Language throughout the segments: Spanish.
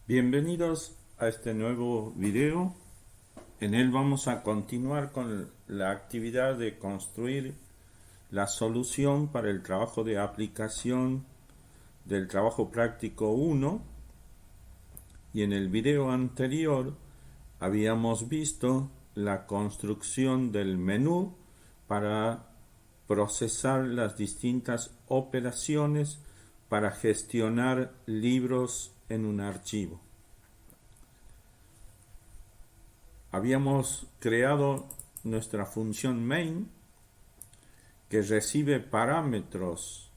Bienvenidos a este nuevo video. En él vamos a continuar con la actividad de construir la solución para el trabajo de aplicación del trabajo práctico 1. Y en el video anterior habíamos visto la construcción del menú para procesar las distintas operaciones para gestionar libros en un archivo. Habíamos creado nuestra función main que recibe parámetros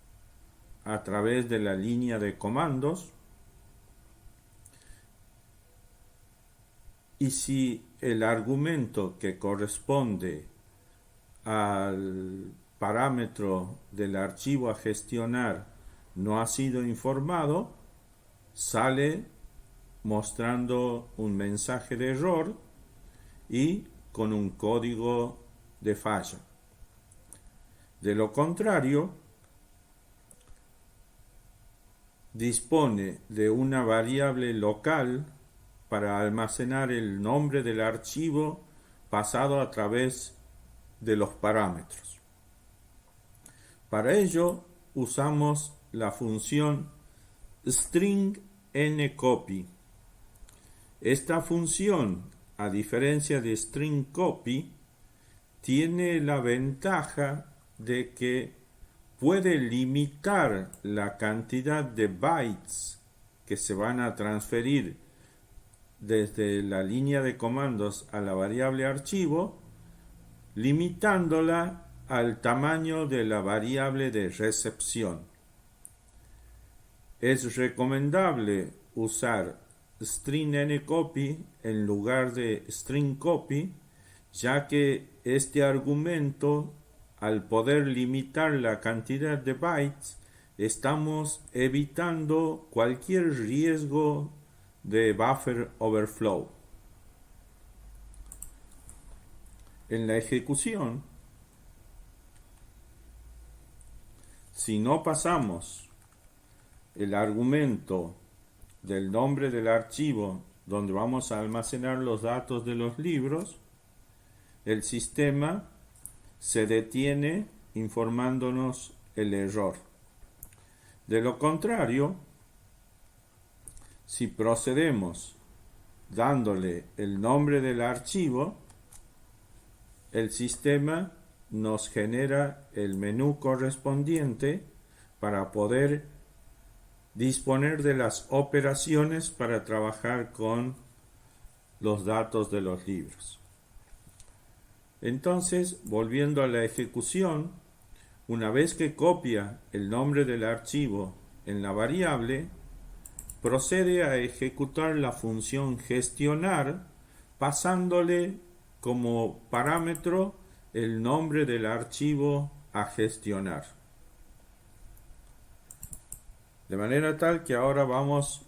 a través de la línea de comandos, y si el argumento que corresponde al parámetro del archivo a gestionar no ha sido informado, sale mostrando un mensaje de error y con un código de falla. De lo contrario, dispone de una variable local para almacenar el nombre del archivo pasado a través de los parámetros. Para ello usamos la función string_ncopy. Esta función, a diferencia de string_copy, tiene la ventaja de que puede limitar la cantidad de bytes que se van a transferir desde la línea de comandos a la variable archivo, limitándola al tamaño de la variable de recepción. Es recomendable usar string_ncopy en lugar de string_copy, ya que este argumento, al poder limitar la cantidad de bytes, estamos evitando cualquier riesgo de buffer overflow. En la ejecución, si no pasamos el argumento del nombre del archivo donde vamos a almacenar los datos de los libros, el sistema se detiene informándonos el error. De lo contrario, si procedemos dándole el nombre del archivo, el sistema nos genera el menú correspondiente para poder disponer de las operaciones para trabajar con los datos de los libros. Entonces, volviendo a la ejecución, una vez que copia el nombre del archivo en la variable, procede a ejecutar la función gestionar, pasándole como parámetro el nombre del archivo a gestionar. De manera tal que ahora vamos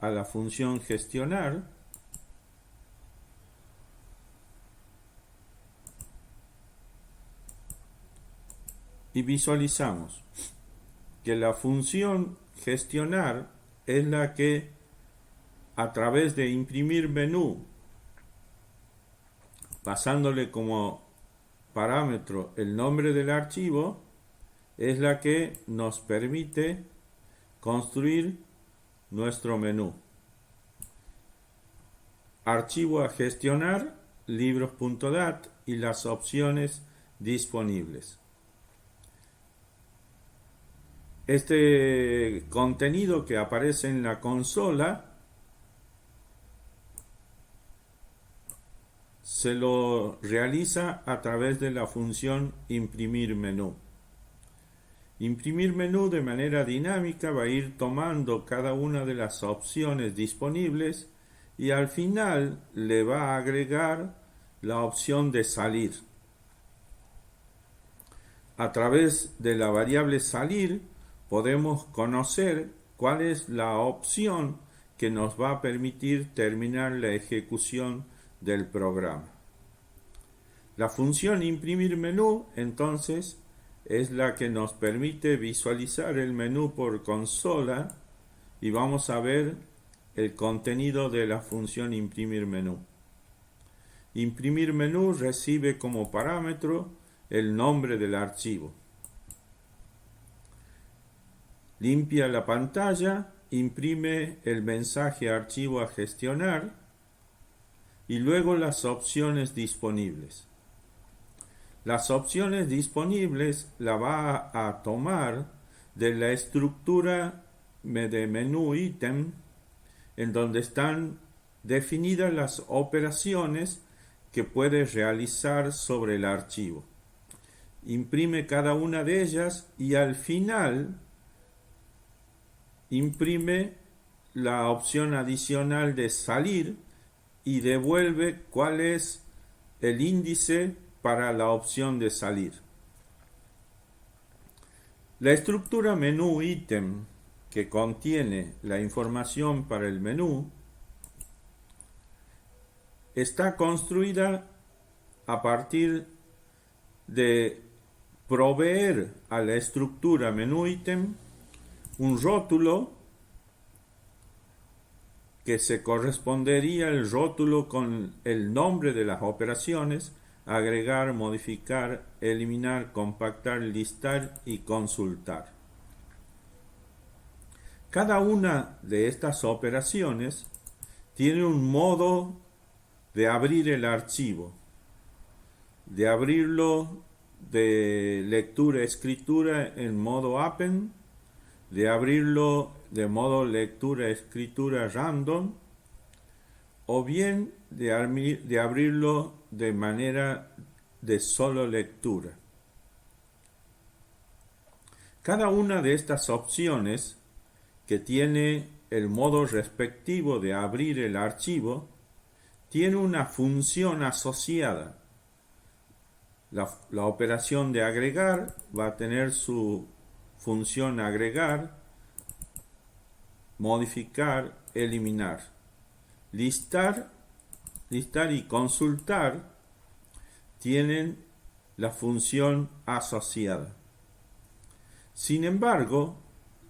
a la función gestionar y visualizamos que la función gestionar es la que, a través de imprimir menú, pasándole como parámetro el nombre del archivo, es la que nos permite construir nuestro menú. Archivo a gestionar, libros.dat y las opciones disponibles. Este contenido que aparece en la consola se lo realiza a través de la función imprimir menú. Imprimir menú de manera dinámica va a ir tomando cada una de las opciones disponibles y al final le va a agregar la opción de salir. A través de la variable salir podemos conocer cuál es la opción que nos va a permitir terminar la ejecución del programa. La función imprimir menú, entonces, es la que nos permite visualizar el menú por consola y vamos a ver el contenido de la función imprimir menú. Imprimir menú recibe como parámetro el nombre del archivo. Limpia la pantalla, imprime el mensaje archivo a gestionar y luego las opciones disponibles. Las opciones disponibles la va a tomar de la estructura de menú ítem, en donde están definidas las operaciones que puede realizar sobre el archivo. Imprime cada una de ellas y al final imprime la opción adicional de salir y devuelve cuál es el índice para la opción de salir. La estructura menú ítem que contiene la información para el menú está construida a partir de proveer a la estructura menú ítem un rótulo que se correspondería al rótulo con el nombre de las operaciones: agregar, modificar, eliminar, compactar, listar y consultar. Cada una de estas operaciones tiene un modo de abrir el archivo, de abrirlo de lectura-escritura en modo append, de abrirlo de modo lectura-escritura random, o bien de abrirlo de manera de solo lectura. Cada una de estas opciones, que tiene el modo respectivo de abrir el archivo, tiene una función asociada. La operación de agregar va a tener su función agregar, modificar, eliminar. Listar y consultar tienen la función asociada. Sin embargo,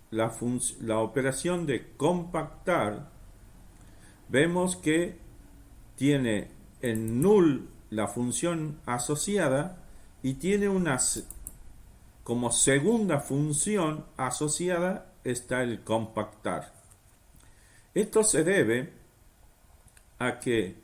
la operación de compactar, vemos que tiene en null la función asociada y tiene como segunda función asociada está el compactar. Esto se debe a que,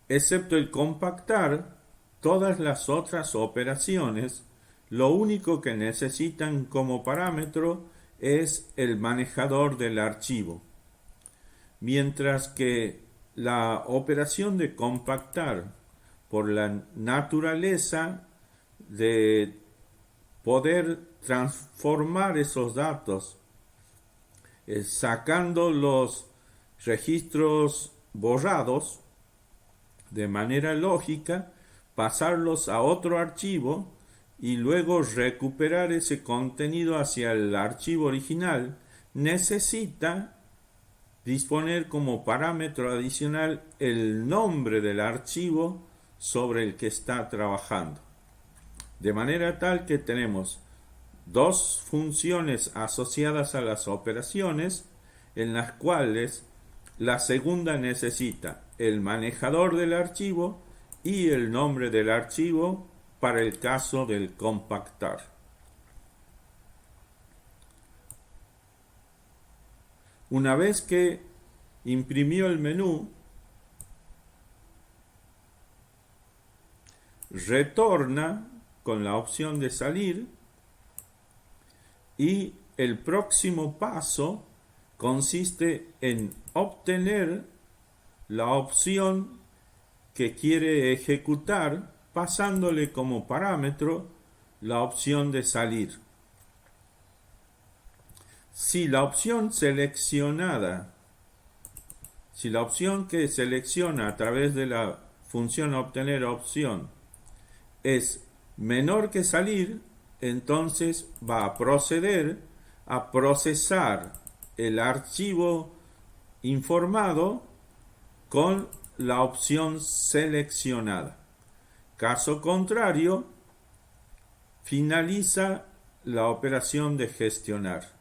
excepto el compactar, todas las otras operaciones lo único que necesitan como parámetro es el manejador del archivo, mientras que la operación de compactar, por la naturaleza de poder transformar esos datos, sacando los registros borrados de manera lógica, pasarlos a otro archivo y luego recuperar ese contenido hacia el archivo original, necesita disponer como parámetro adicional el nombre del archivo sobre el que está trabajando. De manera tal que tenemos dos funciones asociadas a las operaciones, en las cuales la segunda necesita el manejador del archivo y el nombre del archivo para el caso del compactar. Una vez que imprimió el menú, retorna con la opción de salir y el próximo paso consiste en obtener la opción que quiere ejecutar, pasándole como parámetro la opción de salir. Si la opción que selecciona a través de la función obtener opción es menor que salir, entonces va a proceder a procesar el archivo informado con la opción seleccionada. Caso contrario, finaliza la operación de gestionar.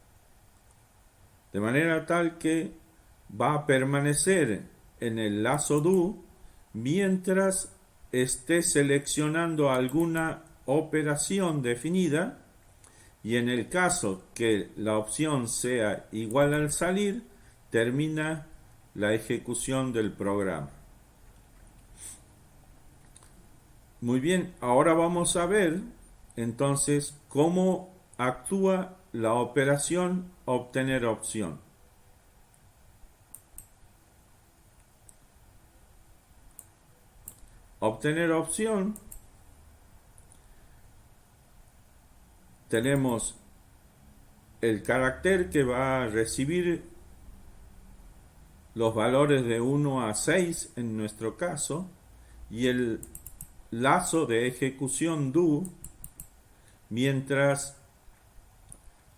De manera tal que va a permanecer en el lazo do mientras esté seleccionando alguna operación definida, y en el caso que la opción sea igual al salir, termina la ejecución del programa. Muy bien, ahora vamos a ver entonces cómo actúa la operación obtener opción. Obtener opción, tenemos el carácter que va a recibir los valores de 1 a 6 en nuestro caso, y el lazo de ejecución do mientras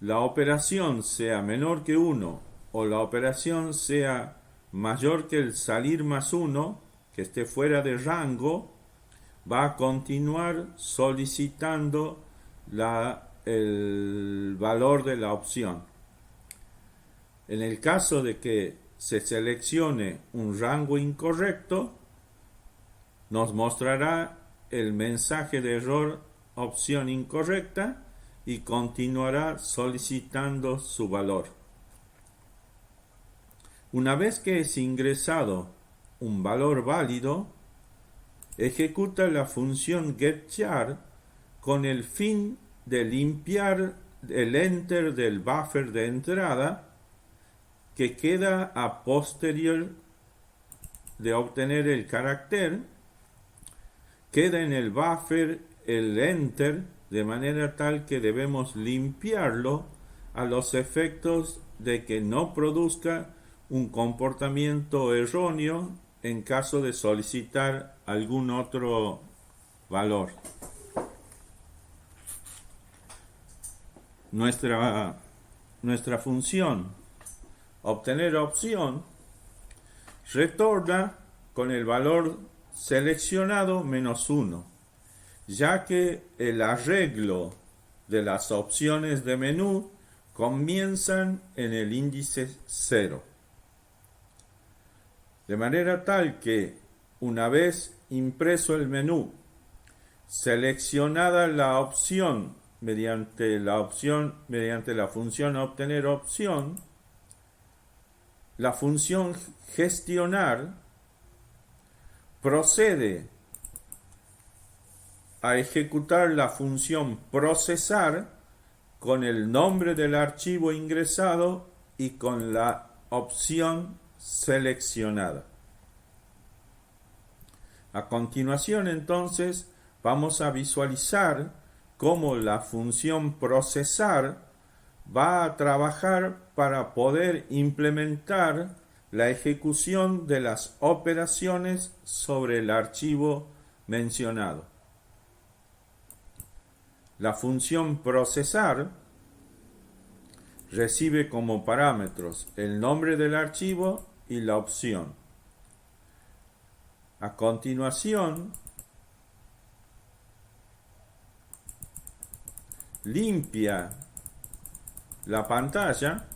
la operación sea menor que 1 o la operación sea mayor que el salir más 1, que esté fuera de rango, va a continuar solicitando el valor de la opción. En el caso de que se seleccione un rango incorrecto, nos mostrará el mensaje de error opción incorrecta y continuará solicitando su valor. Una vez que es ingresado un valor válido, ejecuta la función getChar con el fin de limpiar el enter del buffer de entrada que queda a posterior de obtener el carácter. Queda en el buffer el enter de manera tal que debemos limpiarlo a los efectos de que no produzca un comportamiento erróneo en caso de solicitar algún otro valor. Nuestra función obtener opción retorna con el valor seleccionado menos 1, ya que el arreglo de las opciones de menú comienzan en el índice 0. De manera tal que, una vez impreso el menú, seleccionada la opción mediante la función obtener opción, la función gestionar procede a ejecutar la función procesar con el nombre del archivo ingresado y con la opción seleccionada. A continuación, entonces, vamos a visualizar cómo la función procesar va a trabajar para poder implementar la ejecución de las operaciones sobre el archivo mencionado. La función procesar recibe como parámetros el nombre del archivo y la opción. A continuación, limpia la pantalla,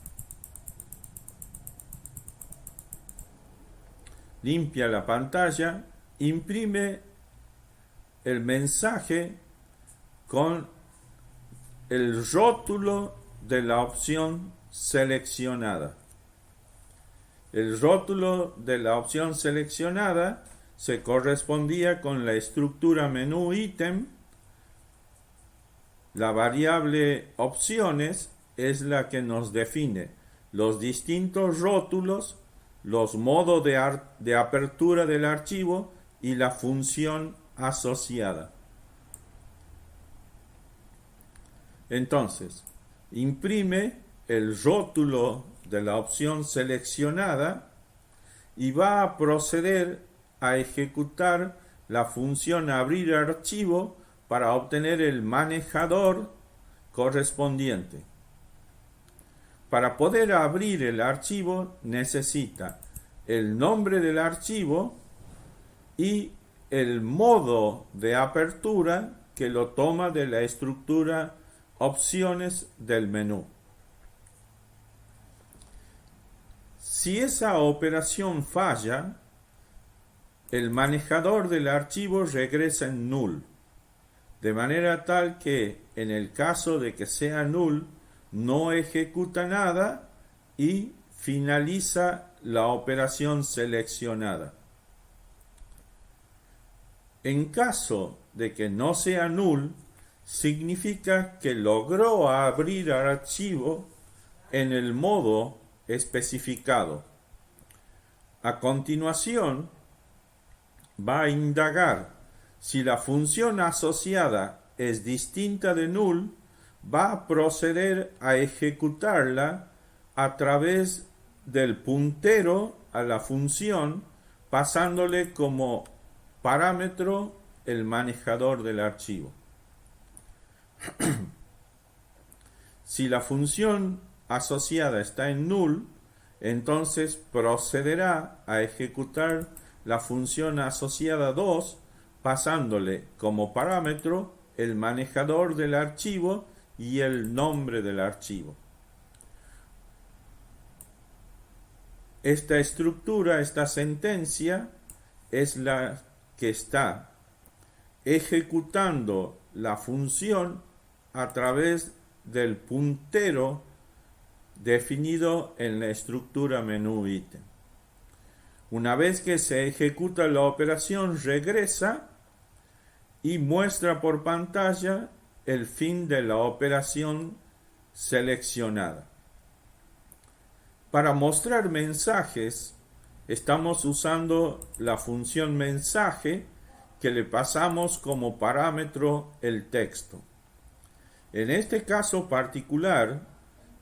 imprime el mensaje con el rótulo de la opción seleccionada. El rótulo de la opción seleccionada se correspondía con la estructura menú ítem. La variable opciones es la que nos define los distintos rótulos, los modos de apertura del archivo y la función asociada. Entonces, imprime el rótulo de la opción seleccionada y va a proceder a ejecutar la función abrir archivo para obtener el manejador correspondiente. Para poder abrir el archivo necesita el nombre del archivo y el modo de apertura que lo toma de la estructura opciones del menú. Si esa operación falla, el manejador del archivo regresa en null, de manera tal que en el caso de que sea null, no ejecuta nada y finaliza la operación seleccionada. En caso de que no sea null, significa que logró abrir el archivo en el modo especificado. A continuación, va a indagar si la función asociada es distinta de null, va a proceder a ejecutarla a través del puntero a la función, pasándole como parámetro el manejador del archivo. Si la función asociada está en null, entonces procederá a ejecutar la función asociada 2, pasándole como parámetro el manejador del archivo y el nombre del archivo. Esta estructura, esta sentencia, es la que está ejecutando la función a través del puntero definido en la estructura menú ítem. Una vez que se ejecuta la operación, regresa y muestra por pantalla el fin de la operación seleccionada. Para mostrar mensajes, estamos usando la función mensaje que le pasamos como parámetro el texto. En este caso particular,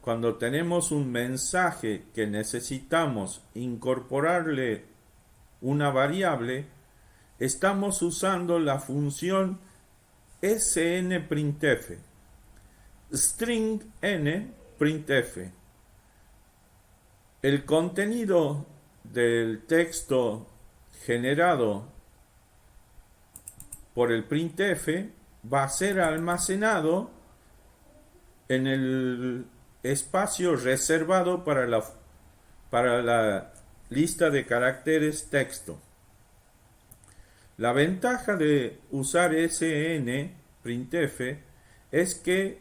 cuando tenemos un mensaje que necesitamos incorporarle una variable, estamos usando la función snprintf, string n printf. El contenido del texto generado por el printf va a ser almacenado en el espacio reservado para la lista de caracteres texto. La ventaja de usar snprintf es que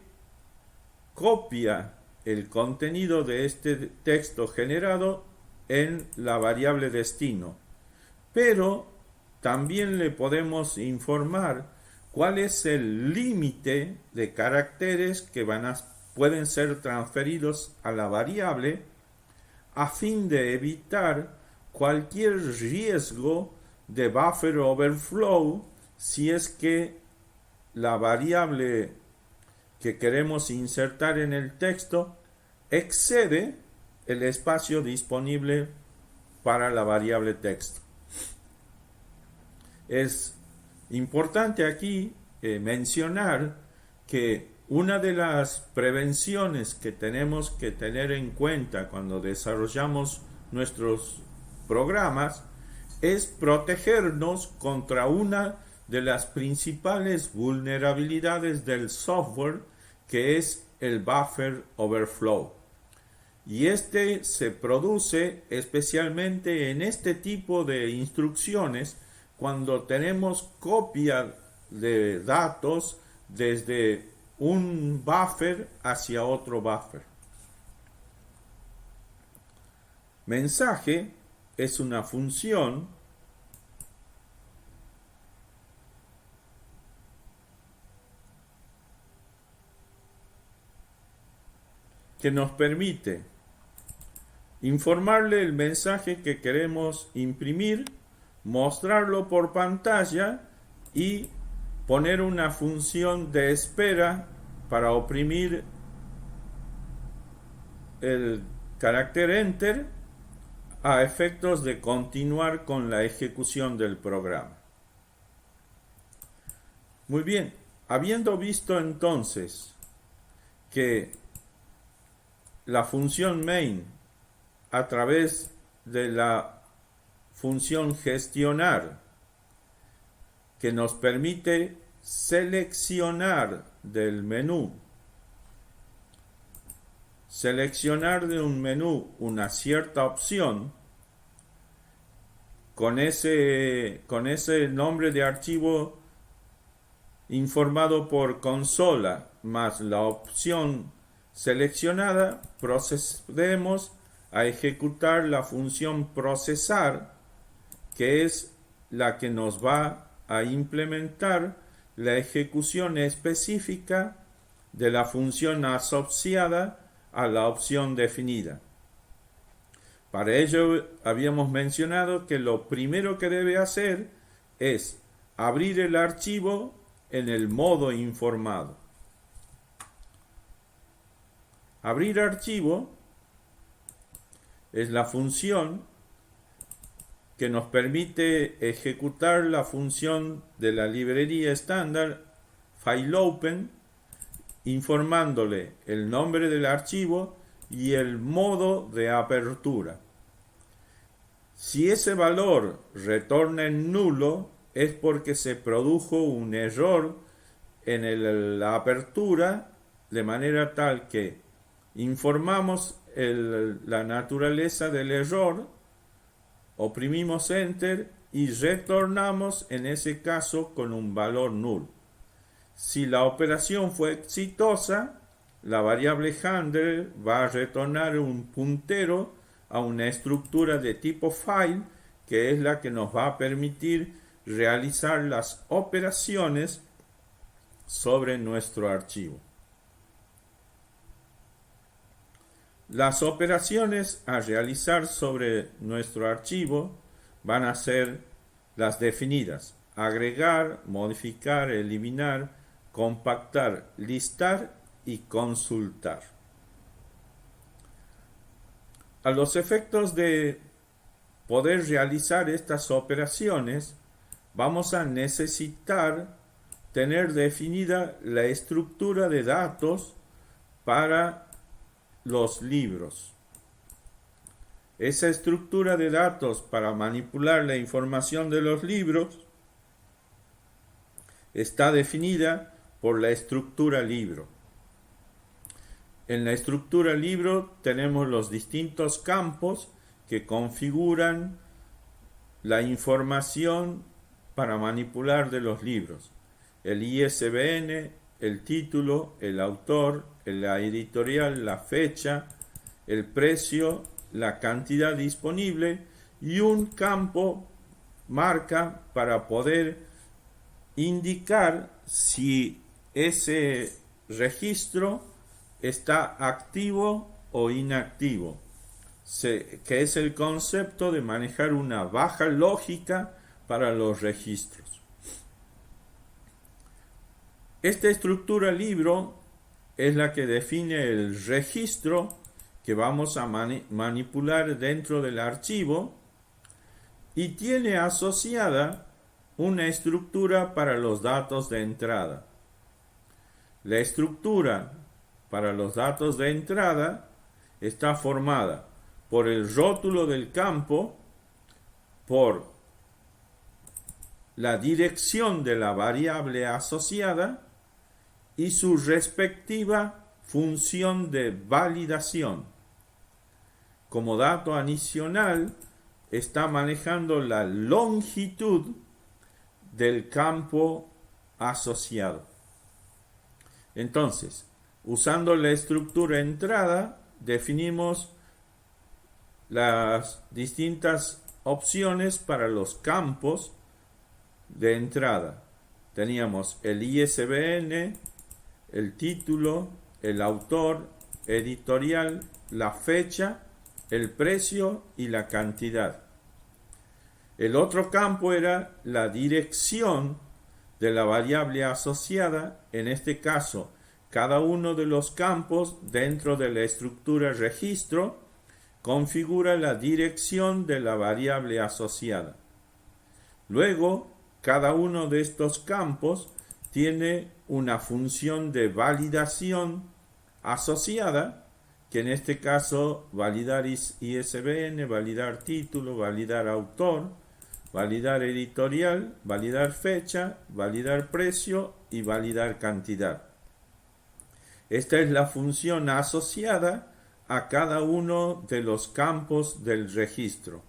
copia el contenido de este texto generado en la variable destino, pero también le podemos informar cuál es el límite de caracteres que pueden ser transferidos a la variable a fin de evitar cualquier riesgo de buffer overflow si es que la variable que queremos insertar en el texto excede el espacio disponible para la variable texto. Es importante aquí mencionar que una de las prevenciones que tenemos que tener en cuenta cuando desarrollamos nuestros programas es protegernos contra una de las principales vulnerabilidades del software, que es el buffer overflow. Y este se produce especialmente en este tipo de instrucciones cuando tenemos copia de datos desde un buffer hacia otro buffer. Mensaje es una función que nos permite informarle el mensaje que queremos imprimir, mostrarlo por pantalla y poner una función de espera para oprimir el carácter Enter a efectos de continuar con la ejecución del programa. Muy bien, habiendo visto entonces que la función main a través de la función gestionar, que nos permite seleccionar del menú seleccionar de un menú una cierta opción con ese nombre de archivo informado por consola más la opción seleccionada, procedemos a ejecutar la función procesar, que es la que nos va a implementar la ejecución específica de la función asociada a la opción definida. Para ello habíamos mencionado que lo primero que debe hacer es abrir el archivo en el modo informado. Abrir archivo es la función que nos permite ejecutar la función de la librería estándar FileOpen, informándole el nombre del archivo y el modo de apertura. Si ese valor retorna en nulo, es porque se produjo un error en la apertura, de manera tal que informamos la naturaleza del error, oprimimos Enter y retornamos en ese caso con un valor nulo. Si la operación fue exitosa, la variable handler va a retornar un puntero a una estructura de tipo file, que es la que nos va a permitir realizar las operaciones sobre nuestro archivo. Las operaciones a realizar sobre nuestro archivo van a ser las definidas: agregar, modificar, eliminar, compactar, listar y consultar. A los efectos de poder realizar estas operaciones, vamos a necesitar tener definida la estructura de datos para los libros. Esa estructura de datos para manipular la información de los libros está definida por la estructura libro. En la estructura libro tenemos los distintos campos que configuran la información para manipular de los libros: el ISBN, el título, el autor, la editorial, la fecha, el precio, la cantidad disponible y un campo marca para poder indicar si ese registro está activo o inactivo, que es el concepto de manejar una baja lógica para los registros. Esta estructura libro es la que define el registro que vamos a manipular dentro del archivo y tiene asociada una estructura para los datos de entrada. La estructura para los datos de entrada está formada por el rótulo del campo, por la dirección de la variable asociada y su respectiva función de validación. Como dato adicional, está manejando la longitud del campo asociado. Entonces, usando la estructura entrada, definimos las distintas opciones para los campos de entrada. Teníamos el ISBN, el título, el autor, editorial, la fecha, el precio y la cantidad. El otro campo era la dirección de la variable asociada. En este caso, cada uno de los campos dentro de la estructura registro configura la dirección de la variable asociada. Luego, cada uno de estos campos tiene una función de validación asociada, que en este caso validar ISBN, validar título, validar autor, validar editorial, validar fecha, validar precio y validar cantidad. Esta es la función asociada a cada uno de los campos del registro.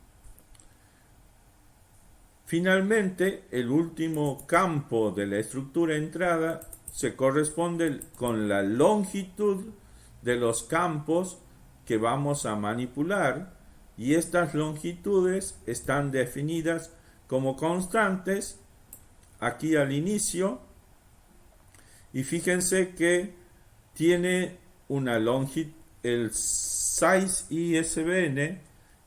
Finalmente, el último campo de la estructura entrada se corresponde con la longitud de los campos que vamos a manipular, y estas longitudes están definidas como constantes aquí al inicio, y fíjense que tiene una longitud, el size ISBN,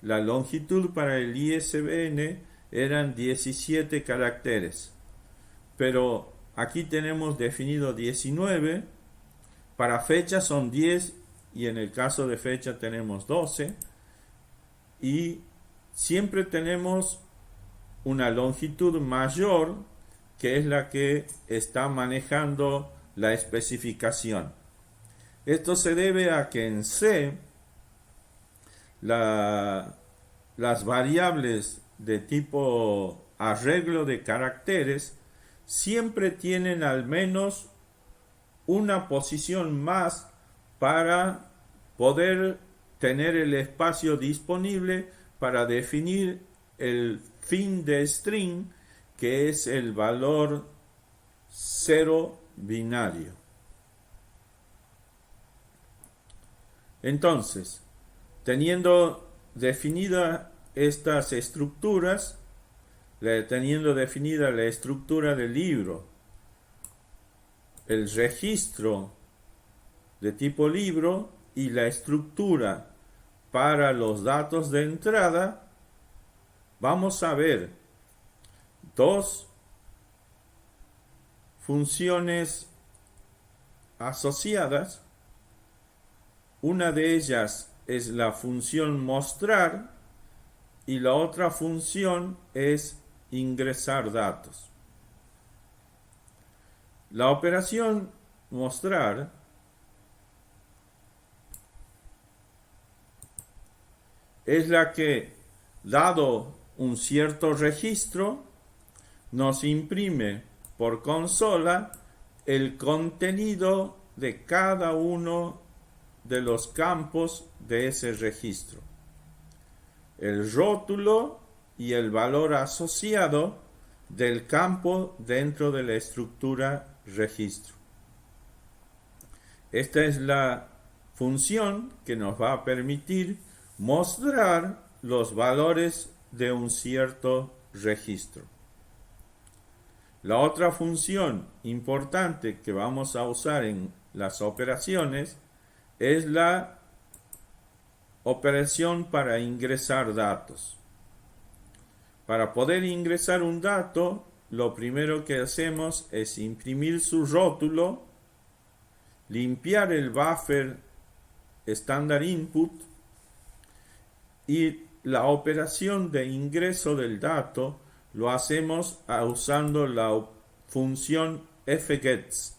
la longitud para el ISBN eran 17 caracteres, pero aquí tenemos definido 19, para fecha son 10 y en el caso de fecha tenemos 12, y siempre tenemos una longitud mayor que es la que está manejando la especificación. Esto se debe a que en C las variables de tipo arreglo de caracteres siempre tienen al menos una posición más para poder tener el espacio disponible para definir el fin de string, que es el valor 0 binario. Entonces, teniendo definidas estas estructuras, teniendo definida la estructura del libro, el registro de tipo libro y la estructura para los datos de entrada, vamos a ver dos funciones asociadas. Una de ellas es la función mostrar y la otra función es ingresar datos. La operación mostrar es la que, dado un cierto registro, nos imprime por consola el contenido de cada uno de los campos de ese registro, el rótulo y el valor asociado del campo dentro de la estructura registro. Esta es la función que nos va a permitir mostrar los valores de un cierto registro. La otra función importante que vamos a usar en las operaciones es la operación para ingresar datos. Para poder ingresar un dato, lo primero que hacemos es imprimir su rótulo, limpiar el buffer estándar input, y la operación de ingreso del dato lo hacemos usando la función fgets.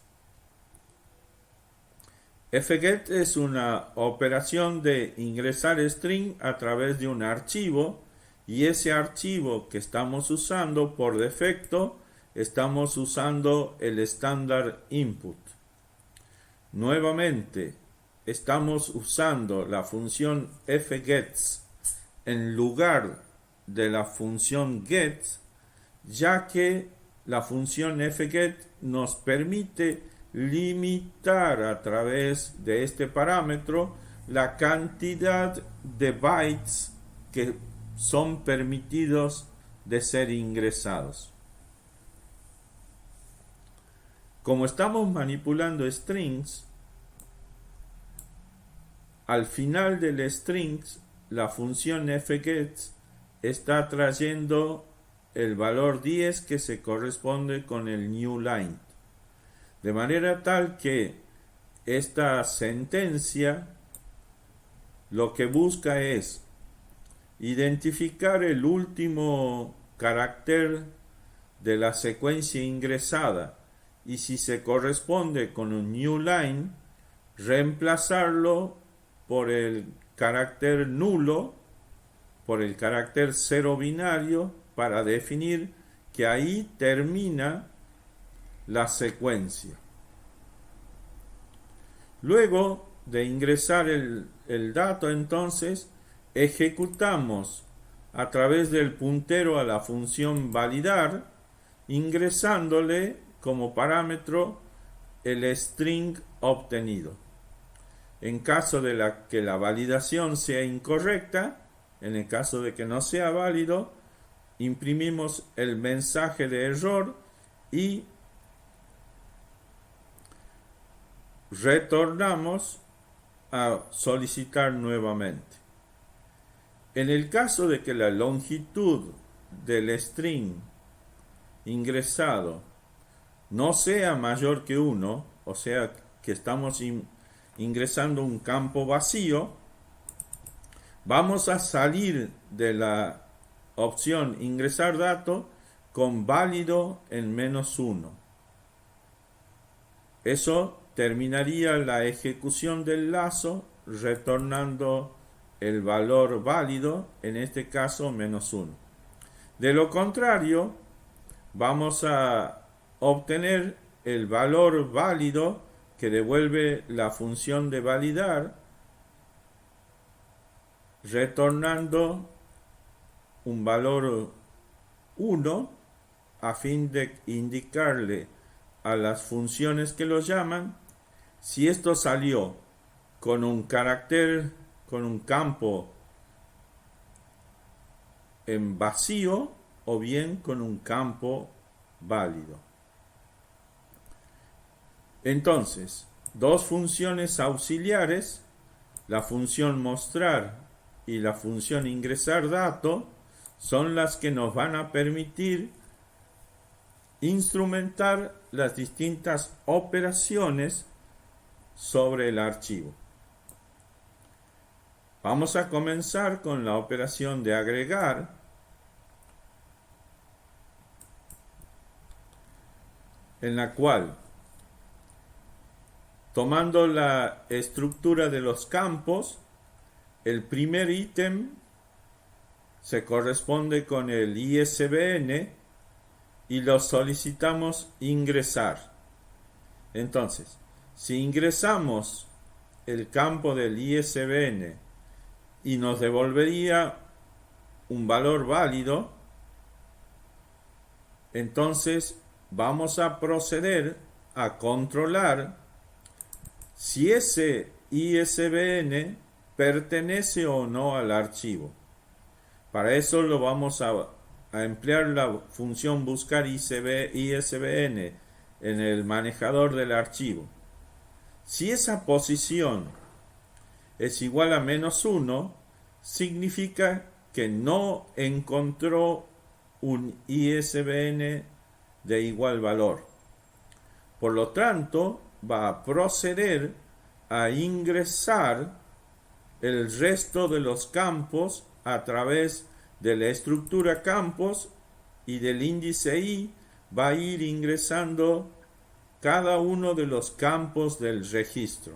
Fget es una operación de ingresar string a través de un archivo, y ese archivo que estamos usando por defecto, estamos usando el estándar input. Nuevamente, estamos usando la función fgets en lugar de la función get, ya que la función fget nos permite limitar a través de este parámetro la cantidad de bytes que son permitidos de ser ingresados. Como estamos manipulando strings, al final del strings la función fgets está trayendo el valor 10 que se corresponde con el new line. De manera tal que esta sentencia lo que busca es identificar el último carácter de la secuencia ingresada, y si se corresponde con un new line, reemplazarlo por el carácter nulo, por el carácter 0 binario, para definir que ahí termina la secuencia. Luego de ingresar el dato, entonces ejecutamos a través del puntero a la función validar, ingresándole como parámetro el string obtenido. En caso de que la validación sea incorrecta, en el caso de que no sea válido, imprimimos el mensaje de error y retornamos a solicitar nuevamente. En el caso de que la longitud del string ingresado no sea mayor que 1, o sea que estamos ingresando un campo vacío, vamos a salir de la opción ingresar dato con válido en -1. Eso terminaría la ejecución del lazo retornando el valor válido, en este caso -1. De lo contrario, vamos a obtener el valor válido que devuelve la función de validar, retornando un valor 1 a fin de indicarle a las funciones que lo llaman si esto salió con un carácter, con un campo en vacío o bien con un campo válido. Entonces, dos funciones auxiliares, la función mostrar y la función ingresar dato, son las que nos van a permitir instrumentar las distintas operaciones sobre el archivo. Vamos a comenzar con la operación de agregar, en la cual, tomando la estructura de los campos, el primer ítem se corresponde con el ISBN y lo solicitamos ingresar. Entonces, si ingresamos el campo del ISBN y nos devolvería un valor válido, entonces vamos a proceder a controlar si ese ISBN pertenece o no al archivo. Para eso lo vamos a emplear la función buscar ISBN en el manejador del archivo. Si esa posición es igual a -1, significa que no encontró un ISBN de igual valor. Por lo tanto, va a proceder a ingresar el resto de los campos a través de la estructura campos, y del índice i va a ir ingresando cada uno de los campos del registro.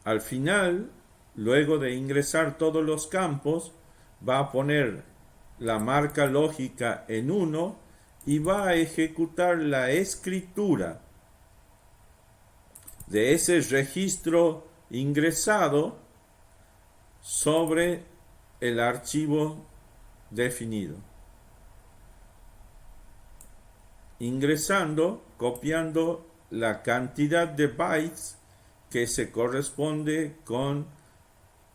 Al final, luego de ingresar todos los campos, va a poner la marca lógica en 1 y va a ejecutar la escritura de ese registro ingresado sobre el archivo definido, ingresando, copiando la cantidad de bytes que se corresponde con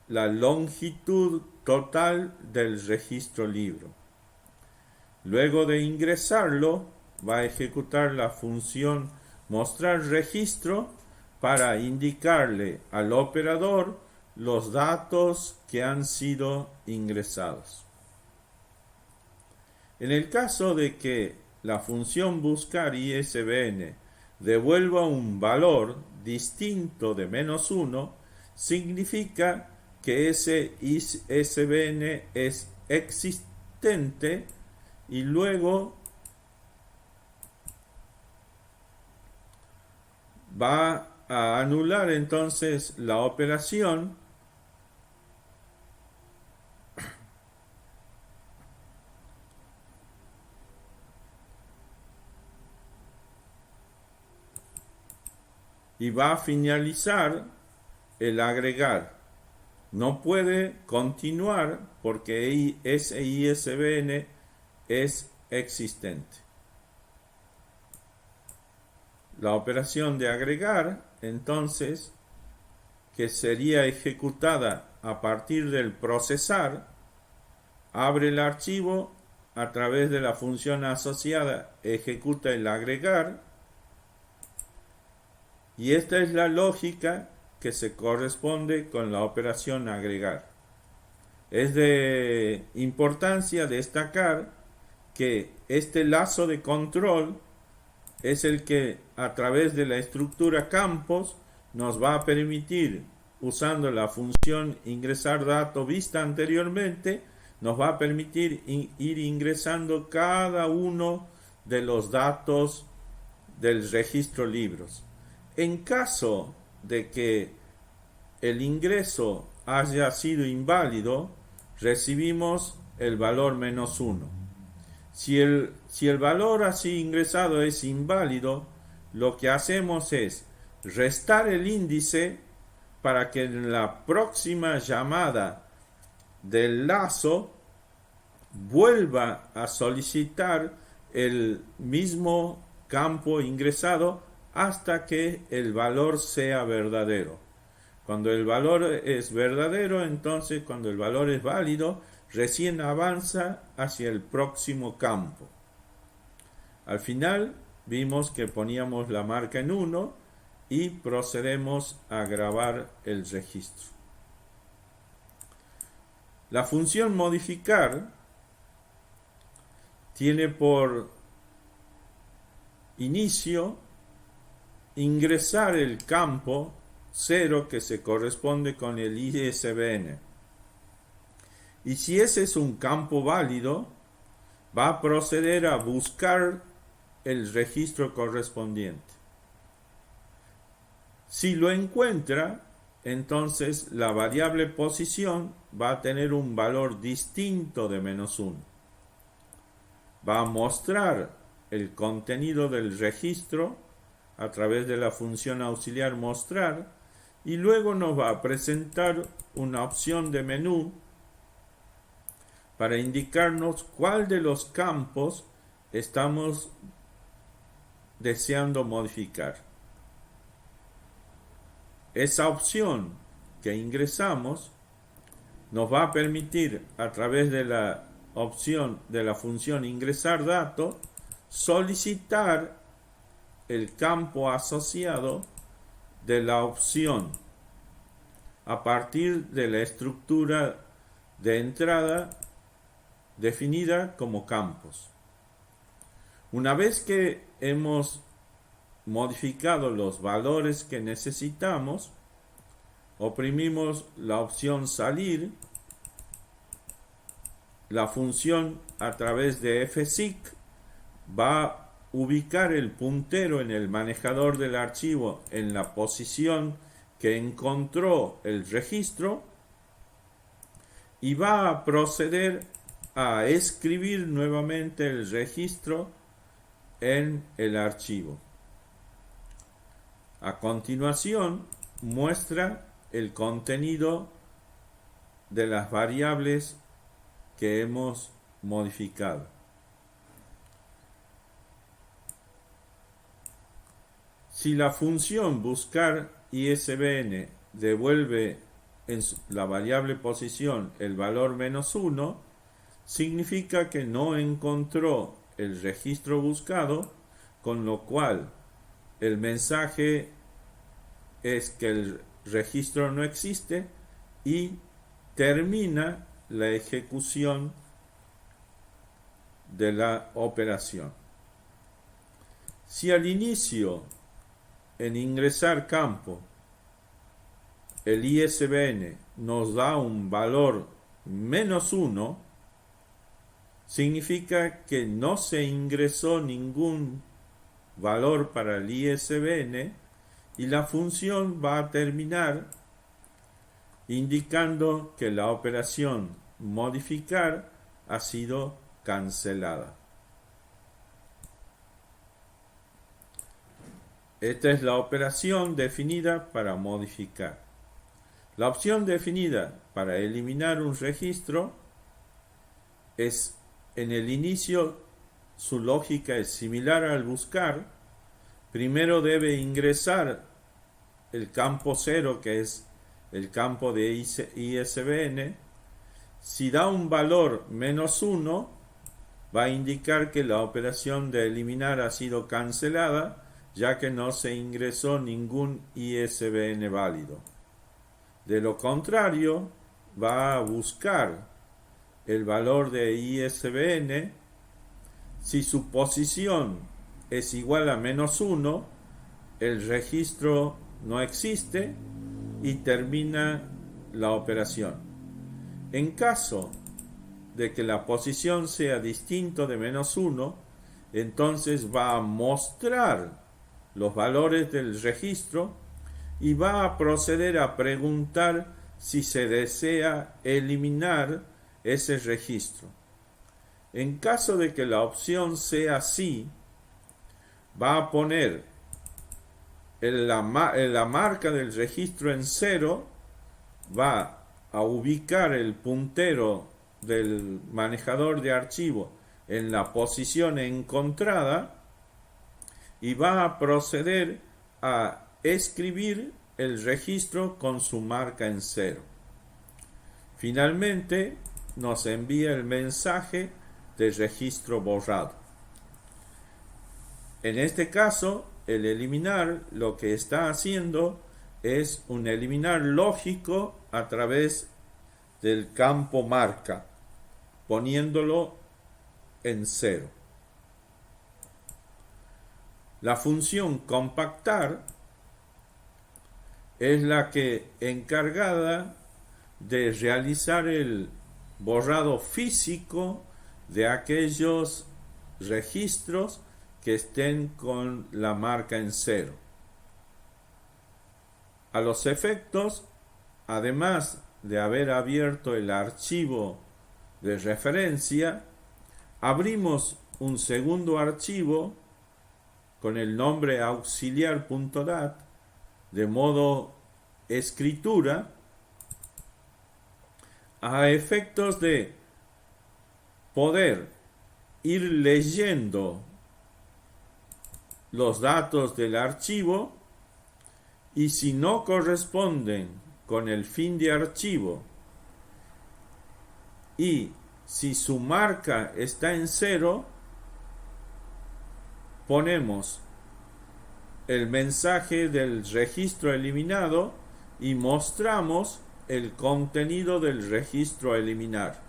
la longitud total del registro libro. Luego de ingresarlo, va a ejecutar la función mostrar registro para indicarle al operador los datos que han sido ingresados. En el caso de que la función buscar ISBN devuelva un valor distinto de -1, significa que ese ISBN es existente, y luego va a anular entonces la operación y va a finalizar el agregar no puede continuar porque ese ISBN es existente. La operación de agregar, entonces, que sería ejecutada a partir del procesar, abre el archivo a través de la función asociada, ejecuta el agregar, y esta es la lógica que se corresponde con la operación agregar. Es de importancia destacar que este lazo de control es el que a través de la estructura campos nos va a permitir, usando la función ingresar dato vista anteriormente, nos va a permitir ir ingresando cada uno de los datos del registro libros. En caso de que el ingreso haya sido inválido, recibimos el valor -1. Si el valor así ingresado es inválido, lo que hacemos es restar el índice para que en la próxima llamada del lazo vuelva a solicitar el mismo campo ingresado hasta que el valor sea verdadero. Cuando el valor es verdadero, entonces cuando el valor es válido, recién avanza hacia el próximo campo. Al final vimos que poníamos la marca en 1 y procedemos a grabar el registro. La función modificar tiene por inicio ingresar el campo 0 que se corresponde con el ISBN. Y si ese es un campo válido, va a proceder a buscar el registro correspondiente. Si lo encuentra, entonces la variable posición va a tener un valor distinto de -1. Va a mostrar el contenido del registro a través de la función auxiliar mostrar y luego nos va a presentar una opción de menú para indicarnos cuál de los campos estamos deseando modificar. Esa opción que ingresamos nos va a permitir, a través de la opción de la función ingresar dato, solicitar el campo asociado de la opción a partir de la estructura de entrada definida como campos. Una vez que hemos modificado los valores que necesitamos, oprimimos la opción salir, la función a través de fsic va a ubicar el puntero en el manejador del archivo en la posición que encontró el registro y va a proceder a escribir nuevamente el registro en el archivo. A continuación muestra el contenido de las variables que hemos modificado. Si la función buscar ISBN devuelve en la variable posición el valor -1, significa que no encontró el registro buscado, con lo cual el mensaje es que el registro no existe y termina la ejecución de la operación. Si al inicio, en ingresar campo, el ISBN nos da un valor -1, significa que no se ingresó ningún valor para el ISBN y la función va a terminar indicando que la operación modificar ha sido cancelada. Esta es la operación definida para modificar. La opción definida para eliminar un registro es, en el inicio, su lógica es similar al buscar. Primero debe ingresar el campo 0, que es el campo de ISBN. Si da un valor -1, va a indicar que la operación de eliminar ha sido cancelada, ya que no se ingresó ningún ISBN válido. De lo contrario, va a buscar el valor de ISBN. Si su posición es igual a -1, el registro no existe y termina la operación. En caso de que la posición sea distinto de -1, entonces va a mostrar los valores del registro y va a proceder a preguntar si se desea eliminar ese registro. En caso de que la opción sea sí, va a poner la marca del registro en 0, va a ubicar el puntero del manejador de archivo en la posición encontrada y va a proceder a escribir el registro con su marca en 0. Finalmente nos envía el mensaje de registro borrado. En este caso, el eliminar lo que está haciendo es un eliminar lógico a través del campo marca, poniéndolo en 0. La función compactar es la que encargada de realizar el borrado físico de aquellos registros que estén con la marca en 0. A los efectos, además de haber abierto el archivo de referencia, abrimos un segundo archivo con el nombre auxiliar.dat de modo escritura, a efectos de poder ir leyendo los datos del archivo, y si no corresponden con el fin de archivo y si su marca está en 0, ponemos el mensaje del registro eliminado y mostramos el contenido del registro eliminar.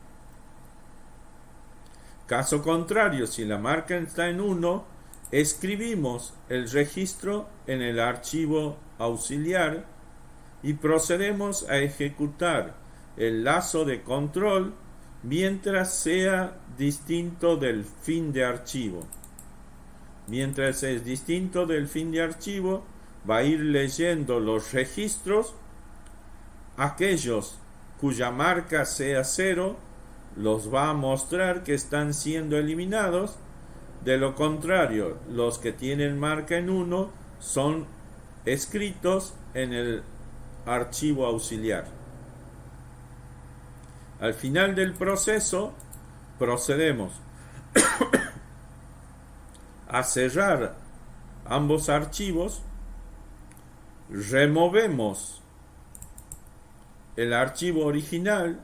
Caso contrario, si la marca está en 1, escribimos el registro en el archivo auxiliar y procedemos a ejecutar el lazo de control mientras sea distinto del fin de archivo. Mientras es distinto del fin de archivo, va a ir leyendo los registros. Aquellos cuya marca sea 0 los va a mostrar que están siendo eliminados. De lo contrario, los que tienen marca en 1 son escritos en el archivo auxiliar. Al final del proceso, procedemos a cerrar ambos archivos, removemos el archivo original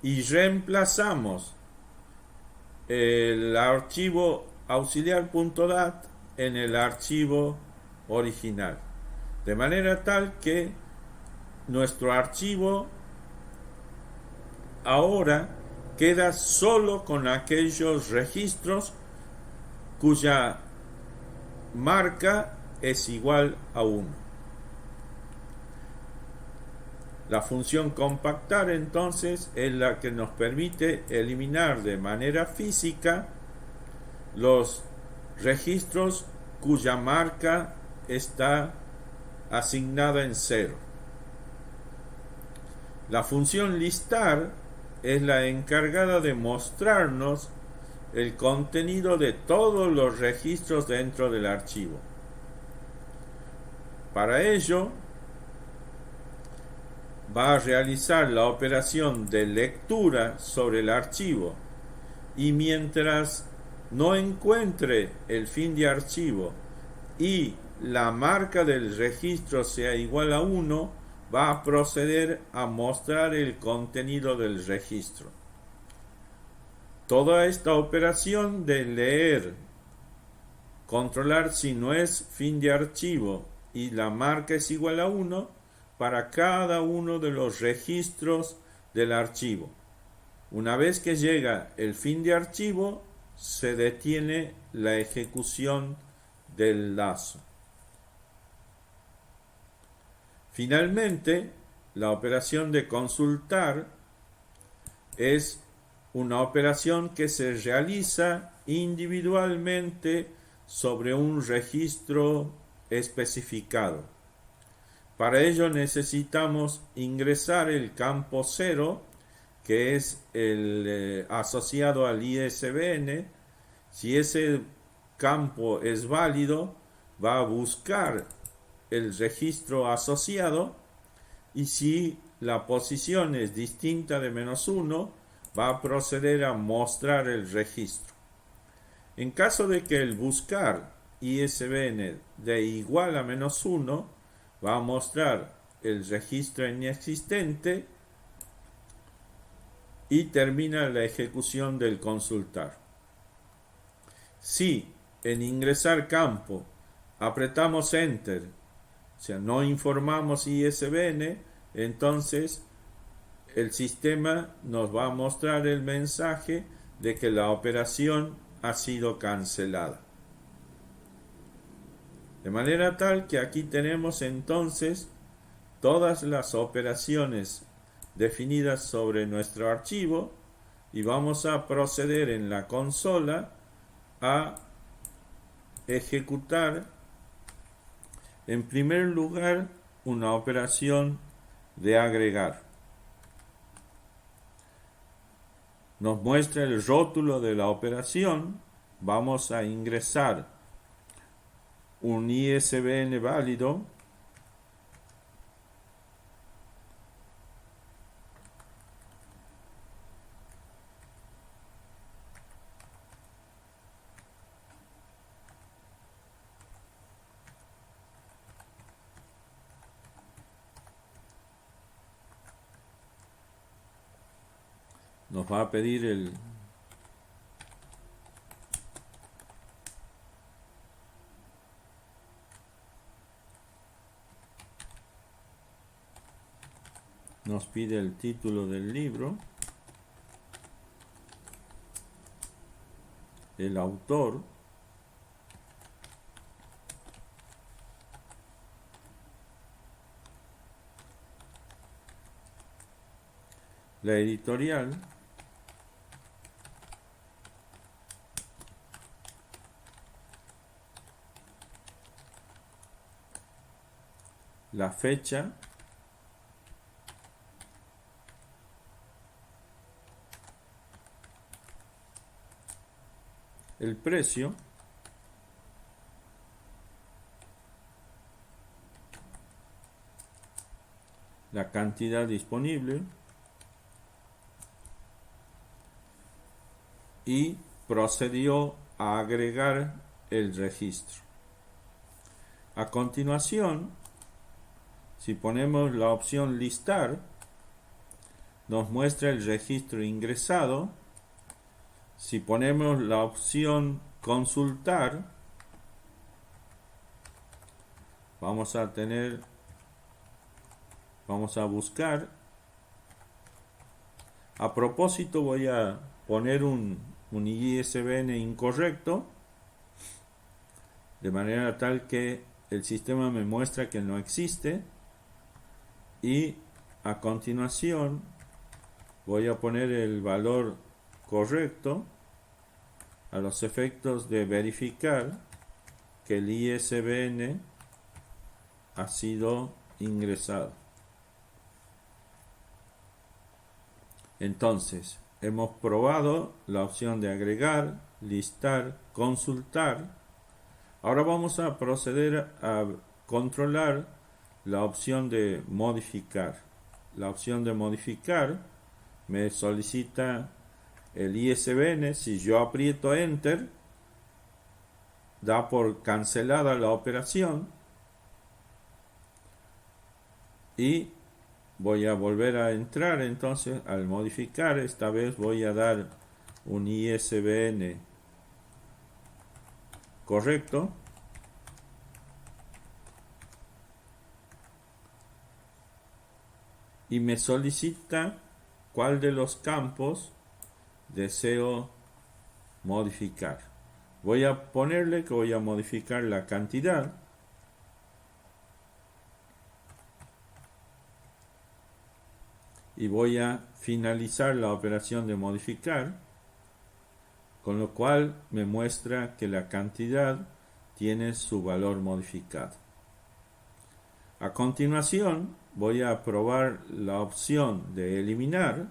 y reemplazamos el archivo auxiliar.dat en el archivo original, de manera tal que nuestro archivo ahora queda solo con aquellos registros cuya marca es igual a 1. La función compactar entonces es la que nos permite eliminar de manera física los registros cuya marca está asignada en 0. La función listar es la encargada de mostrarnos el contenido de todos los registros dentro del archivo. Para ello, va a realizar la operación de lectura sobre el archivo y mientras no encuentre el fin de archivo y la marca del registro sea igual a 1, va a proceder a mostrar el contenido del registro. Toda esta operación de leer, controlar si no es fin de archivo y la marca es igual a 1 para cada uno de los registros del archivo. Una vez que llega el fin de archivo, se detiene la ejecución del lazo. Finalmente, la operación de consultar es una operación que se realiza individualmente sobre un registro especificado. Para ello necesitamos ingresar el campo 0, que es el asociado al ISBN. Si ese campo es válido, va a buscar el registro asociado, y si la posición es distinta de -1, va a proceder a mostrar el registro. En caso de que el buscar ISBN de igual a -1, va a mostrar el registro inexistente y termina la ejecución del consultar. Si en ingresar campo apretamos Enter, o sea, no informamos ISBN, entonces el sistema nos va a mostrar el mensaje de que la operación ha sido cancelada. De manera tal que aquí tenemos entonces todas las operaciones definidas sobre nuestro archivo y vamos a proceder en la consola a ejecutar en primer lugar una operación de agregar. Nos muestra el rótulo de la operación. Vamos a ingresar un ISBN válido. Nos va a pedir nos pide el título del libro, el autor, la editorial, la fecha, el precio, la cantidad disponible y procedió a agregar el registro. A continuación, si ponemos la opción listar, nos muestra el registro ingresado. Si ponemos la opción consultar, vamos a buscar. A propósito, voy a poner un ISBN incorrecto, de manera tal que el sistema me muestra que no existe, y a continuación voy a poner el valor correcto a los efectos de verificar que el ISBN ha sido ingresado. Entonces, hemos probado la opción de agregar, listar, consultar. Ahora vamos a proceder a controlar la opción de modificar. la opción de modificar, me solicita el ISBN. Si yo aprieto Enter, da por cancelada la operación y voy a volver a entrar. Entonces, al modificar, esta vez voy a dar un ISBN correcto. Y me solicita cuál de los campos deseo modificar. Voy a ponerle que voy a modificar la cantidad. Y voy a finalizar la operación de modificar, con lo cual me muestra que la cantidad tiene su valor modificado. A continuación voy a probar la opción de eliminar.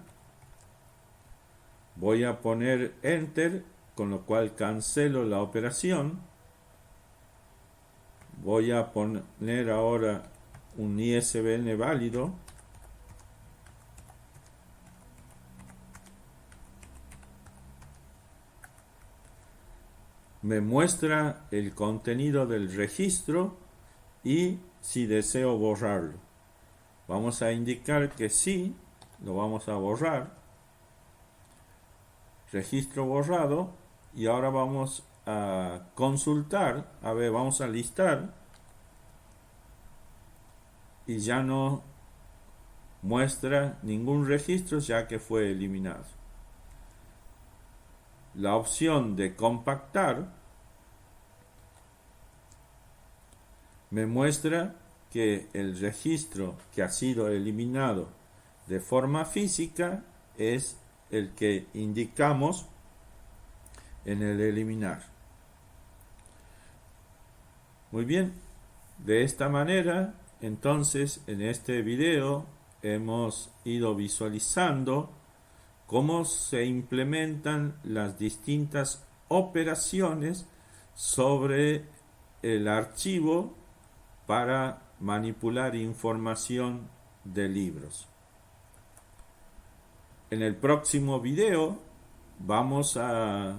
Voy a poner Enter, con lo cual cancelo la operación. Voy a poner ahora un ISBN válido. Me muestra el contenido del registro y si deseo borrarlo. Vamos a indicar que sí, lo vamos a borrar. Registro borrado. Y ahora vamos a consultar, vamos a listar. Y ya no muestra ningún registro ya que fue eliminado. La opción de compactar me muestra que el registro que ha sido eliminado de forma física es el que indicamos en el eliminar. Muy bien, de esta manera, entonces, en este video hemos ido visualizando cómo se implementan las distintas operaciones sobre el archivo para manipular información de libros. En el próximo video vamos a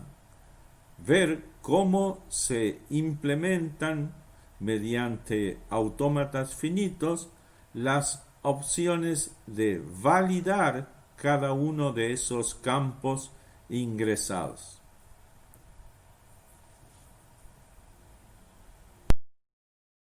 ver cómo se implementan mediante autómatas finitos las opciones de validar cada uno de esos campos ingresados.